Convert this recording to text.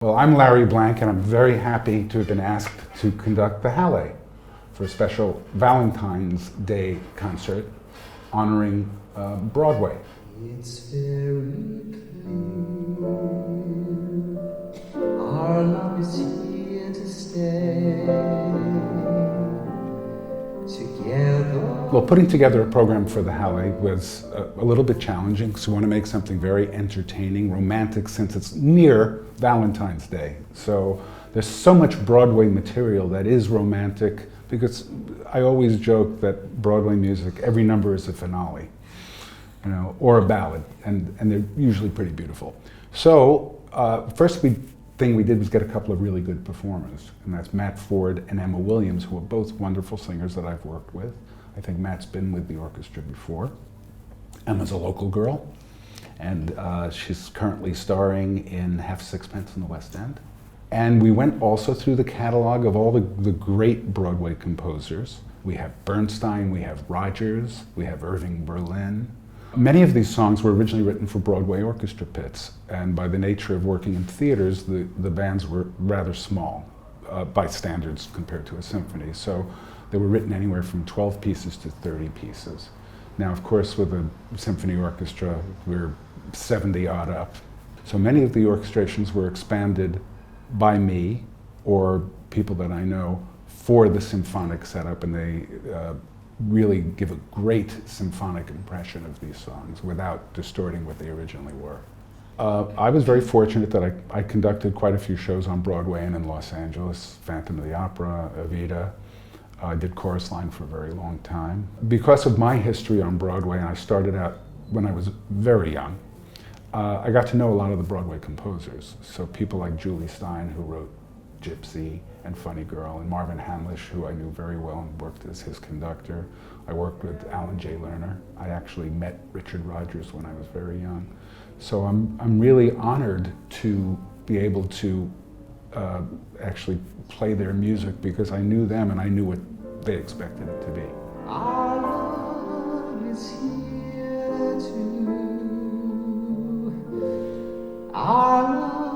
Well, I'm Larry Blank, and I'm very happy to have been asked to conduct the Halle for a special Valentine's Day concert honoring Broadway. It's very clear our love is here to stay together. Well, putting together a program for the Halle was a little bit challenging because we want to make something very entertaining, romantic, since it's near Valentine's Day. So there's so much Broadway material that is romantic, because I always joke that Broadway music, every number is a finale, you know, or a ballad, and they're usually pretty beautiful. So first thing we did was get a couple of really good performers, and that's Matt Ford and Emma Williams, who are both wonderful singers that I've worked with. I think Matt's been with the orchestra before. Emma's a local girl, and she's currently starring in Half Sixpence in the West End. And we went also through the catalog of all the great Broadway composers. We have Bernstein, we have Rogers, we have Irving Berlin. Many of these songs were originally written for Broadway orchestra pits, and by the nature of working in theaters, the bands were rather small by standards compared to a symphony. So they were written anywhere from 12 pieces to 30 pieces. Now, of course, with a symphony orchestra, we're 70 odd up. So many of the orchestrations were expanded by me or people that I know for the symphonic setup, and they really give a great symphonic impression of these songs without distorting what they originally were. I was very fortunate that I conducted quite a few shows on Broadway and in Los Angeles, Phantom of the Opera, Evita. I did chorus line for a very long time. Because of my history on Broadway, and I started out when I was very young, I got to know a lot of the Broadway composers. So people like Julie Stein, who wrote Gypsy and Funny Girl, and Marvin Hamlisch, who I knew very well and worked as his conductor. I worked with Alan J. Lerner. I actually met Richard Rodgers when I was very young. So I'm really honored to be able to actually play their music, because I knew them and I knew what they expected it to be. Our love is here too. Our love